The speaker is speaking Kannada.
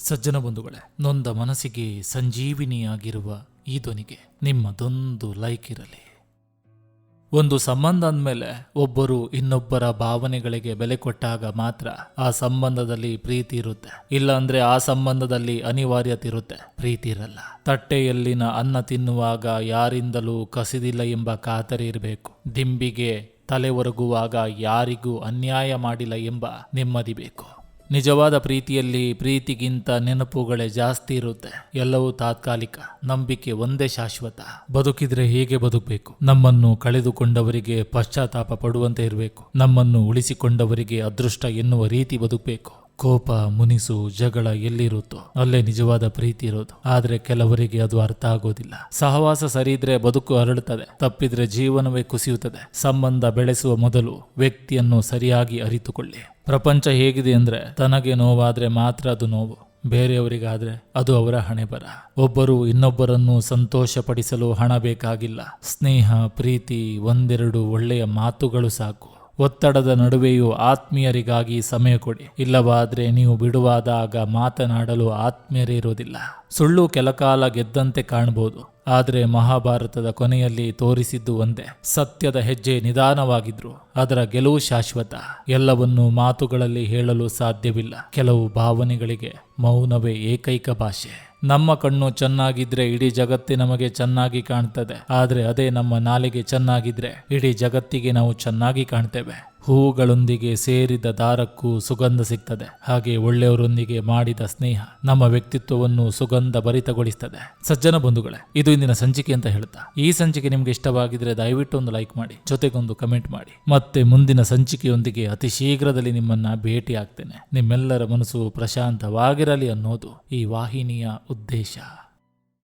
ಸಜ್ಜನ ಬಂಧುಗಳೇ, ನೊಂದ ಮನಸ್ಸಿಗೆ ಸಂಜೀವಿನಿಯಾಗಿರುವ ಈ ಧ್ವನಿಗೆ ನಿಮ್ಮದೊಂದು ಲೈಕ್ ಇರಲಿ. ಒಂದು ಸಂಬಂಧ ಅಂದಮೇಲೆ ಒಬ್ಬರು ಇನ್ನೊಬ್ಬರ ಭಾವನೆಗಳಿಗೆ ಬೆಲೆ ಕೊಟ್ಟಾಗ ಮಾತ್ರ ಆ ಸಂಬಂಧದಲ್ಲಿ ಪ್ರೀತಿ ಇರುತ್ತೆ. ಇಲ್ಲ ಅಂದ್ರೆ ಆ ಸಂಬಂಧದಲ್ಲಿ ಅನಿವಾರ್ಯತೆ ಇರುತ್ತೆ, ಪ್ರೀತಿ ಇರಲ್ಲ. ತಟ್ಟೆಯಲ್ಲಿನ ಅನ್ನ ತಿನ್ನುವಾಗ ಯಾರಿಂದಲೂ ಕಸಿದಿಲ್ಲ ಎಂಬ ಖಾತರಿ ಇರಬೇಕು. ದಿಂಬಿಗೆ ತಲೆ ಒರಗುವಾಗ ಯಾರಿಗೂ ಅನ್ಯಾಯ ಮಾಡಿಲ್ಲ ಎಂಬ ನೆಮ್ಮದಿ ಬೇಕು. ನಿಜವಾದ ಪ್ರೀತಿಯಲ್ಲಿ ಪ್ರೀತಿಗಿಂತ ನೆನಪುಗಳೇ ಜಾಸ್ತಿ ಇರುತ್ತೆ. ಎಲ್ಲವೂ ತಾತ್ಕಾಲಿಕ, ನಂಬಿಕೆ ಒಂದೇ ಶಾಶ್ವತ. ಬದುಕಿದ್ರೆ ಹೇಗೆ ಬದುಕಬೇಕು? ನಮ್ಮನ್ನು ಕಳೆದುಕೊಂಡವರಿಗೆ ಪಶ್ಚಾತ್ತಾಪ ಪಡುವಂತೆ ಇರಬೇಕು. ನಮ್ಮನ್ನು ಉಳಿಸಿಕೊಂಡವರಿಗೆ ಅದೃಷ್ಟ ಎನ್ನುವ ರೀತಿ ಬದುಕಬೇಕು. ಕೋಪ, ಮುನಿಸು, ಜಗಳ ಎಲ್ಲಿರುತ್ತೋ ಅಲ್ಲೇ ನಿಜವಾದ ಪ್ರೀತಿ ಇರೋದು. ಆದ್ರೆ ಕೆಲವರಿಗೆ ಅದು ಅರ್ಥ ಆಗೋದಿಲ್ಲ. ಸಹವಾಸ ಸರಿಯಿದ್ರೆ ಬದುಕು ಅರಳುತ್ತದೆ, ತಪ್ಪಿದ್ರೆ ಜೀವನವೇ ಕುಸಿಯುತ್ತದೆ. ಸಂಬಂಧ ಬೆಳೆಸುವ ಮೊದಲು ವ್ಯಕ್ತಿಯನ್ನು ಸರಿಯಾಗಿ ಅರಿತುಕೊಳ್ಳಿ. ಪ್ರಪಂಚ ಹೇಗಿದೆ ಅಂದ್ರೆ ತನಗೆ ನೋವಾದ್ರೆ ಮಾತ್ರ ಅದು ನೋವು, ಬೇರೆಯವರಿಗಾದ್ರೆ ಅದು ಅವರ ಹಣೆಬರ. ಒಬ್ಬರು ಇನ್ನೊಬ್ಬರನ್ನು ಸಂತೋಷಪಡಿಸಲು ಹಣ ಬೇಕಾಗಿಲ್ಲ. ಸ್ನೇಹ, ಪ್ರೀತಿ, ಒಂದೆರಡು ಒಳ್ಳೆಯ ಮಾತುಗಳು ಸಾಕು. ಒತ್ತಡದ ನಡುವೆಯೂ ಆತ್ಮೀಯರಿಗಾಗಿ ಸಮಯ ಕೊಡಿ. ಇಲ್ಲವಾದ್ರೆ ನೀವು ಬಿಡುವಾದಾಗ ಮಾತನಾಡಲು ಆತ್ಮೀಯರೇ ಇರೋದಿಲ್ಲ. ಸುಳ್ಳು ಕೆಲಕಾಲ ಗೆದ್ದಂತೆ ಕಾಣಬಹುದು, ಆದರೆ ಮಹಾಭಾರತದ ಕೊನೆಯಲ್ಲಿ ತೋರಿಸಿದ್ದು ಒಂದೇ: ಸತ್ಯದ ಹೆಜ್ಜೆ ನಿಧಾನವಾಗಿದ್ರು ಅದರ ಗೆಲುವು ಶಾಶ್ವತ. ಎಲ್ಲವನ್ನೂ ಮಾತುಗಳಲ್ಲಿ ಹೇಳಲು ಸಾಧ್ಯವಿಲ್ಲ. ಕೆಲವು ಭಾವನೆಗಳಿಗೆ ಮೌನವೇ ಏಕೈಕ ಭಾಷೆ. ನಮ್ಮ ಕಣ್ಣು ಚೆನ್ನಾಗಿದ್ರೆ ಇಡೀ ಜಗತ್ತೇ ನಮಗೆ ಚೆನ್ನಾಗಿ ಕಾಣ್ತದೆ. ಆದ್ರೆ ಅದೇ ನಮ್ಮ ನಾಲಿಗೆ ಚೆನ್ನಾಗಿದ್ರೆ ಇಡೀ ಜಗತ್ತಿಗೆ ನಾವು ಚೆನ್ನಾಗಿ ಕಾಣ್ತೇವೆ. ಹೂಗಳೊಂದಿಗೆ ಸೇರಿದ ದಾರಕ್ಕೂ ಸುಗಂಧ ಸಿಗ್ತದೆ. ಹಾಗೆ ಒಳ್ಳೆಯವರೊಂದಿಗೆ ಮಾಡಿದ ಸ್ನೇಹ ನಮ್ಮ ವ್ಯಕ್ತಿತ್ವವನ್ನು ಸುಗಂಧ ಭರಿತಗೊಳಿಸ್ತದೆ. ಸಜ್ಜನ ಬಂಧುಗಳೇ, ಇದು ಇಂದಿನ ಸಂಚಿಕೆ ಅಂತ ಹೇಳ್ತಾ, ಈ ಸಂಚಿಕೆ ನಿಮ್ಗೆ ಇಷ್ಟವಾಗಿದ್ರೆ ದಯವಿಟ್ಟು ಒಂದು ಲೈಕ್ ಮಾಡಿ, ಜೊತೆಗೊಂದು ಕಮೆಂಟ್ ಮಾಡಿ. ಮತ್ತೆ ಮುಂದಿನ ಸಂಚಿಕೆಯೊಂದಿಗೆ ಅತಿ ಶೀಘ್ರದಲ್ಲಿ ನಿಮ್ಮನ್ನ ಭೇಟಿ ಆಗ್ತೇನೆ. ನಿಮ್ಮೆಲ್ಲರ ಮನಸ್ಸು ಪ್ರಶಾಂತವಾಗಿರಲಿ ಅನ್ನೋದು ಈ ವಾಹಿನಿಯ ಉದ್ದೇಶ.